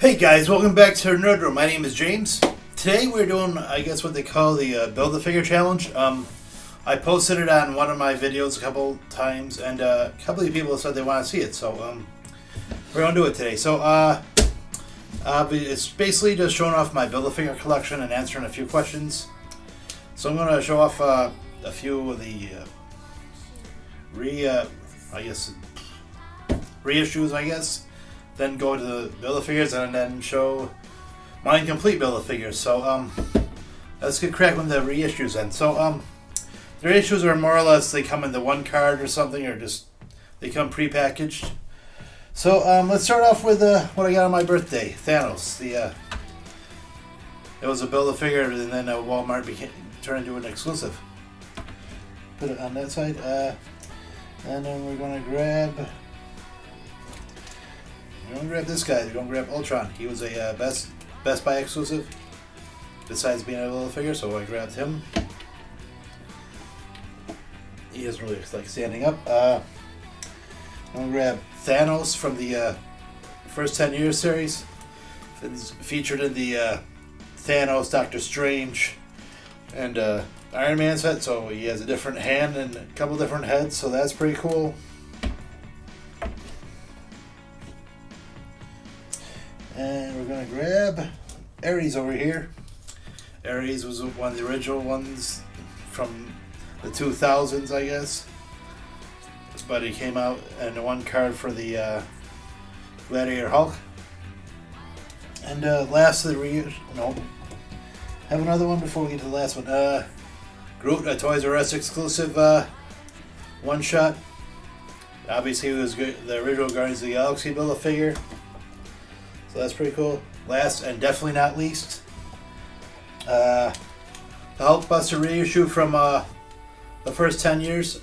Hey guys, welcome back to our Nerd Room. My name is James. Today we're doing, I guess, what they call the Build-A-Figure Challenge. I posted it on one of my videos a couple times, and a couple of people said they want to see it, so we're going to do it today. So it's basically just showing off my Build-A-Figure collection and answering a few questions. So I'm going to show off a few of the reissues, I guess. Then go to the Build-A-Figures and then show my incomplete Build-A-Figures. So let's get cracking with the reissues then. So the reissues are more or less, they come in the one card or something, or just they come pre-packaged. So let's start off with what I got on my birthday, Thanos. It was a Build-A-Figure, and then Walmart turned into an exclusive. Put it on that side, and then we're gonna grab this guy. We're gonna grab Ultron. He was a Best Buy exclusive, besides being a little figure, so I grabbed him. He doesn't really like standing up. I'm gonna grab Thanos from the first 10 years series. It's featured in the Thanos, Doctor Strange, and Iron Man set, so he has a different hand and a couple different heads, so that's pretty cool. And we're gonna grab Ares over here. Ares was one of the original ones from the 2000s, I guess. But he came out in one card for the Gladiator Hulk. And last of the have another one before we get to the last one. Groot, a Toys R Us exclusive one shot. Obviously, he was the original Guardians of the Galaxy Build-A-Figure. So that's pretty cool. Last and definitely not least, the Hulkbuster reissue from the first 10 years.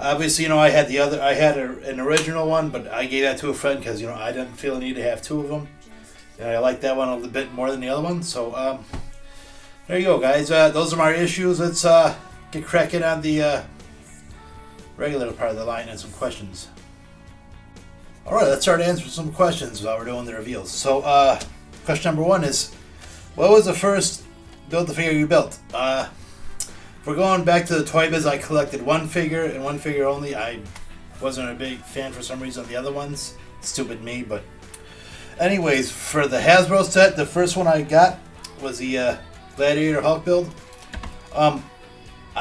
Obviously, I had an original one, but I gave that to a friend because I didn't feel the need to have two of them. And I like that one a little bit more than the other one. So there you go, guys. Those are my issues. Let's get cracking on the regular part of the line and some questions. Alright, let's start answering some questions while we're doing the reveals. So, question number one is, what was the first Build-A-Figure you built? If we're going back to the Toy Biz, I collected one figure and one figure only. I wasn't a big fan for some reason of the other ones. Stupid me, but... Anyways, for the Hasbro set, the first one I got was the Gladiator Hulk build. I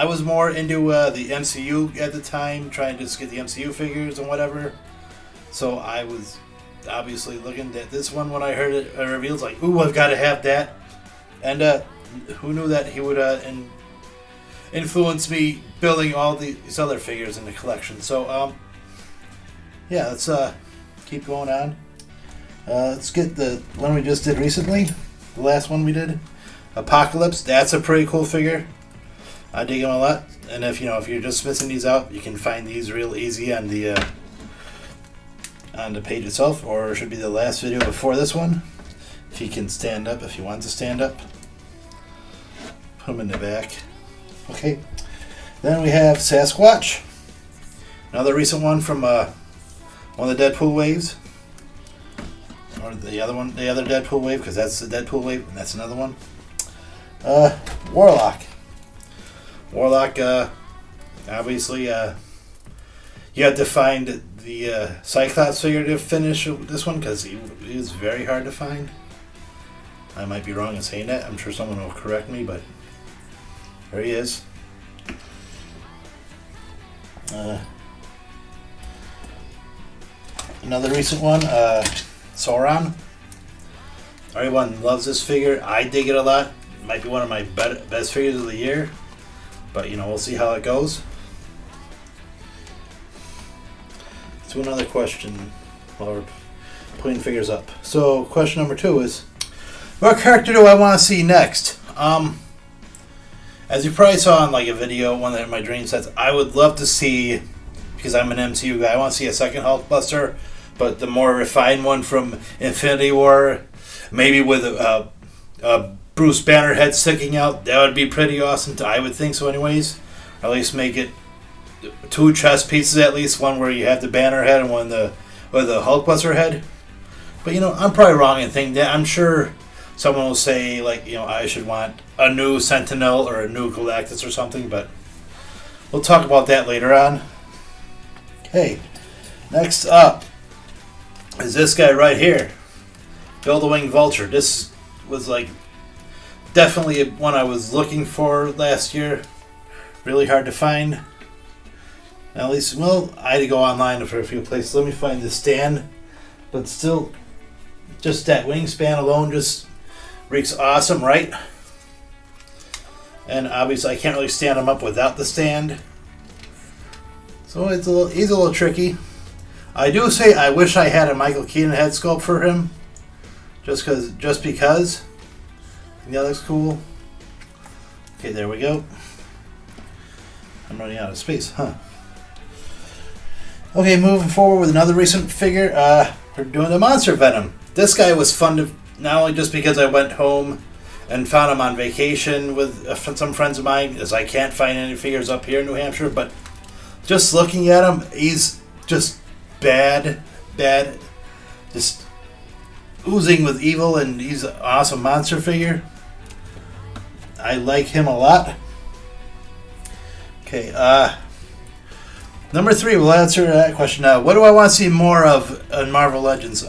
was more into the MCU at the time, trying to just get the MCU figures and whatever. So I was obviously looking at this one when I heard it revealed, like, ooh, I've got to have that. And who knew that he would influence me building all these other figures in the collection. So, yeah, let's keep going on. Let's get the one we just did recently, the last one we did, Apocalypse. That's a pretty cool figure. I dig him a lot. And if you're just missing these out, you can find these real easy on the page itself, or it should be the last video before this one. If he can stand up, if he wants to stand up. Put him in the back. Okay. Then we have Sasquatch. Another recent one from one of the Deadpool waves. Or the other Deadpool wave, because that's the Deadpool wave, and that's another one. Warlock. Warlock, obviously, you have to find the Cyclops figure to finish this one, because he is very hard to find. I might be wrong in saying that. I'm sure someone will correct me, but there he is. Another recent one, Sauron. Everyone loves this figure. I dig it a lot. It might be one of my best figures of the year, but we'll see how it goes. To another question while we're putting figures up. So question number 2 is, what character do I want to see next? As you probably saw in like a video, one of my dream sets, I would love to see, because I'm an MCU guy, I want to see a second Hulkbuster, but the more refined one from Infinity War, maybe with a Bruce Banner head sticking out. That would be pretty awesome. I would think so anyways. Or at least make it 2 chest pieces at least, one where you have the Banner head and one with the Hulkbuster head. But I'm probably wrong in thinking that. I'm sure someone will say like I should want a new Sentinel or a new Galactus or something. But we'll talk about that later on. Okay, next up is this guy right here, Build-A-Wing Vulture. This was like definitely one I was looking for last year. Really hard to find. At least, well, I had to go online for a few places. Let me find the stand. But still, just that wingspan alone just reeks awesome, right? And obviously, I can't really stand him up without the stand. So he's a little tricky. I do say I wish I had a Michael Keaton head sculpt for him. Just because. That looks cool. Okay, there we go. I'm running out of space, huh? Okay, moving forward with another recent figure. We're doing the Monster Venom. This guy was fun to, not only just because I went home and found him on vacation with some friends of mine, as I can't find any figures up here in New Hampshire, but just looking at him, he's just bad, just oozing with evil, and he's an awesome monster figure. I like him a lot. Okay, number 3, we'll answer that question now. What do I want to see more of in Marvel Legends?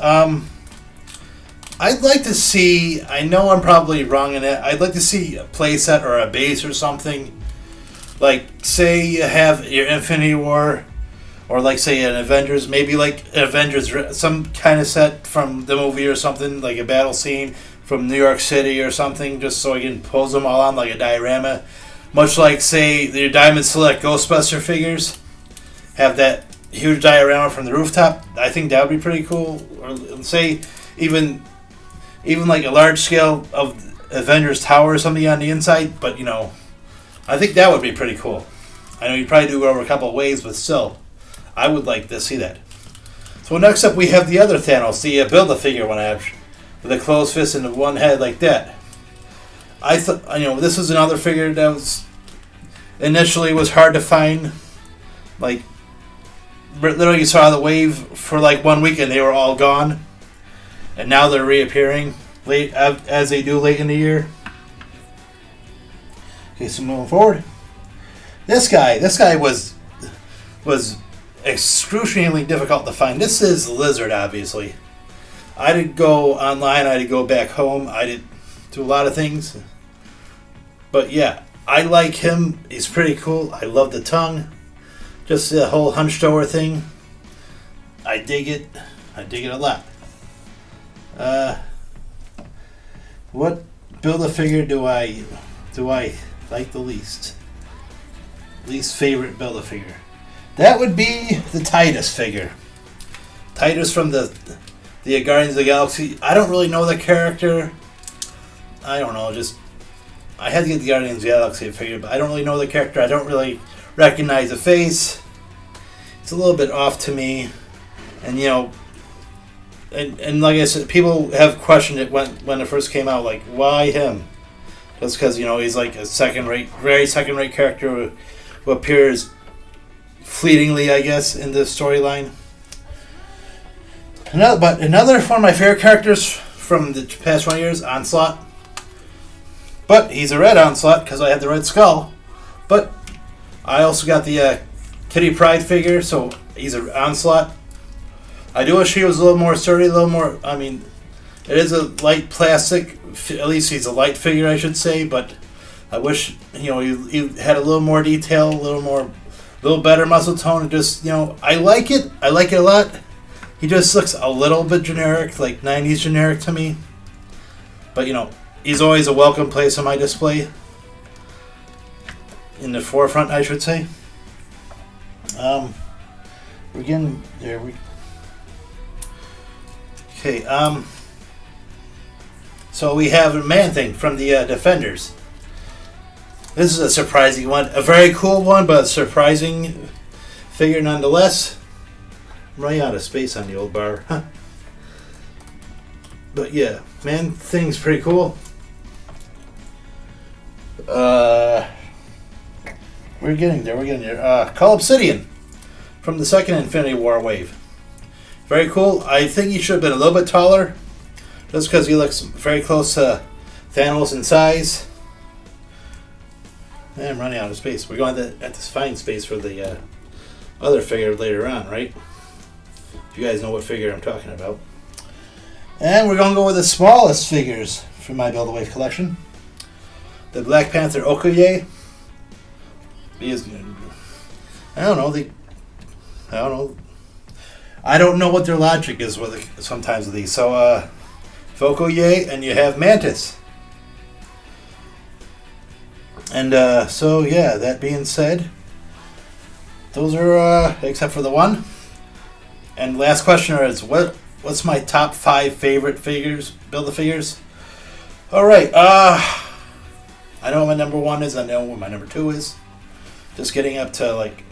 I'd like to see, I know I'm probably wrong in it, I'd like to see a playset or a base or something. Like, say you have your Infinity War, or like, say, an Avengers, maybe like an Avengers, some kind of set from the movie or something, like a battle scene from New York City or something, just so I can pose them all on like a diorama. Much like, say, your Diamond Select Ghostbuster figures have that huge diorama from the rooftop. I think that would be pretty cool. Or say, even like a large scale of Avengers Tower or something on the inside, but I think that would be pretty cool. I know you'd probably do it over a couple of ways, but still, I would like to see that. So next up, we have the other Thanos, the Build-A-Figure one, with a closed fist and one head like that. I thought, this was another figure that was initially was hard to find. Like, literally, you saw the wave for like 1 week and they were all gone, and now they're reappearing late as they do late in the year. Okay, so moving forward, this guy was excruciatingly difficult to find. This is Lizard, obviously. I did go online, I did go back home, I did do a lot of things. But yeah, I like him. He's pretty cool. I love the tongue. Just the whole hunched over thing. I dig it. I dig it a lot. What Build-A-Figure do I like the least? Least favorite Build-A-Figure. That would be the Titus figure. Titus from the Guardians of the Galaxy. I don't really know the character. I don't know, I had to get the Guardians of the Galaxy figure, but I don't really know the character. I don't really recognize the face. It's a little bit off to me. And and like I said, people have questioned it when it first came out, like, why him? Just because, he's like a very second-rate character who appears fleetingly, I guess, in the storyline. Another one of my favorite characters from the past 20 years, Onslaught. But he's a red Onslaught because I had the red skull. But I also got the Kitty Pryde figure, so he's an Onslaught. I do wish he was a little more sturdy, a little more. I mean, it is a light plastic. At least he's a light figure, I should say. But I wish he had a little more detail, a little better muscle tone. And just I like it. I like it a lot. He just looks a little bit generic, like 90s generic to me. But he's always a welcome place on my display. In the forefront, I should say. We're getting there. Okay, so we have a Man-Thing from the Defenders. This is a surprising one. A very cool one, but a surprising figure nonetheless. I'm running out of space on the old bar. But yeah, Man-Thing's pretty cool. We're getting there. Call Obsidian from the second Infinity War wave. Very cool. I think he should have been a little bit taller, just because he looks very close to Thanos in size. And I'm running out of space. We're going to have to find space for the other figure later on, right? If you guys know what figure I'm talking about. And we're going to go with the smallest figures from my Build-A-Wave collection. The Black Panther Okoye. He is, I don't know what their logic is with sometimes with these. So, Okoye, and you have Mantis. And so yeah, that being said, those are except for the one. And last question is what's my top 5 favorite figures, Build-A-Figures? All right, I know what my number 1 is. I know what my number 2 is. Just getting up to like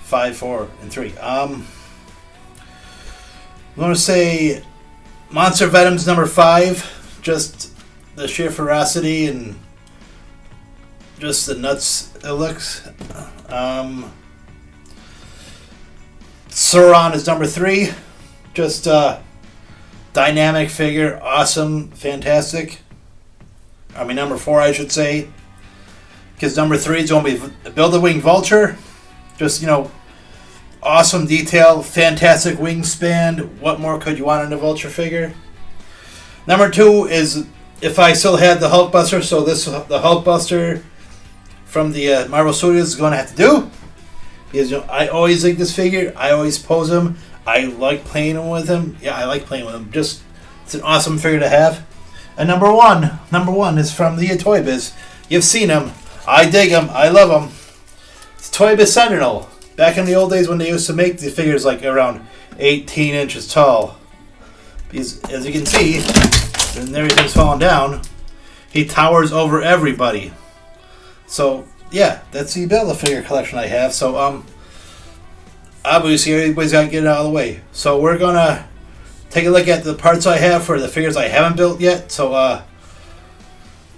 5, 4, and 3. I'm gonna say Monster Venom's number 5. Just the sheer ferocity and just the nuts it looks. Sauron is number 3. Just dynamic figure, awesome, fantastic. I mean number 4, I should say, because number 3 is going to be Build-A-Wing Vulture. Just awesome detail, fantastic wingspan. What more could you want in a Vulture figure? Number 2 is, if I still had the Hulkbuster, so the Hulkbuster from the Marvel Studios is going to have to do. Because I always like this figure. I always pose him. I like playing with him. Yeah, I like playing with him. Just, it's an awesome figure to have. And number one is from the Toy Biz. You've seen him. I dig him. I love him. It's Toy Biz Sentinel. Back in the old days when they used to make the figures like around 18 inches tall. Because as you can see, and everything's falling down, he towers over everybody. So yeah, that's the Build-A-Figure collection I have. So obviously everybody's got to get it out of the way. So we're gonna take a look at the parts I have for the figures I haven't built yet. So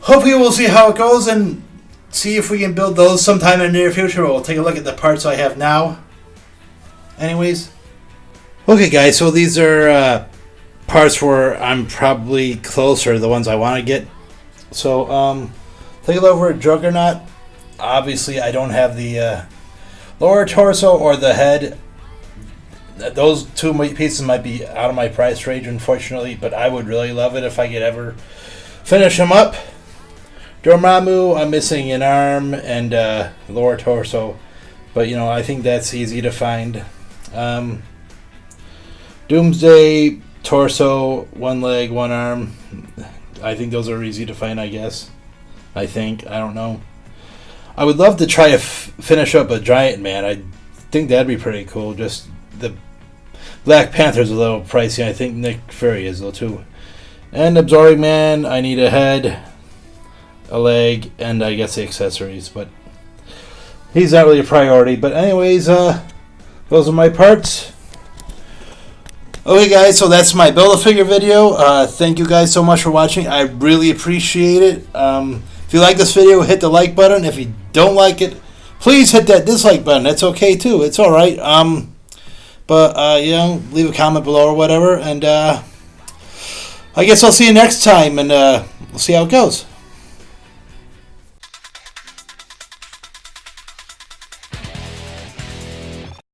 hopefully we'll see how it goes and see if we can build those sometime in the near future. We'll take a look at the parts I have now. Anyways, okay guys, so these are parts where I'm probably closer to the ones I want to get. So take a look over at Juggernaut. Obviously I don't have the lower torso or the head. Those two pieces might be out of my price range, unfortunately, but I would really love it if I could ever finish them up. Dormammu, I'm missing an arm and lower torso, but I think that's easy to find. Doomsday, torso, one leg, one arm. I think those are easy to find, I guess. I don't know. I would love to try to finish up a Giant Man. I think that'd be pretty cool. Just the Black Panther's a little pricey. I think Nick Fury is though too. And Absorbing Man, I need a head, a leg, and I guess the accessories. But he's not really a priority. But anyways, those are my parts. Okay guys, so that's my Build-A-Figure video. Thank you guys so much for watching. I really appreciate it. If you like this video, hit the like button. If you don't like it, please hit that dislike button. That's okay too. It's alright. But leave a comment below or whatever. And I guess I'll see you next time, and we'll see how it goes.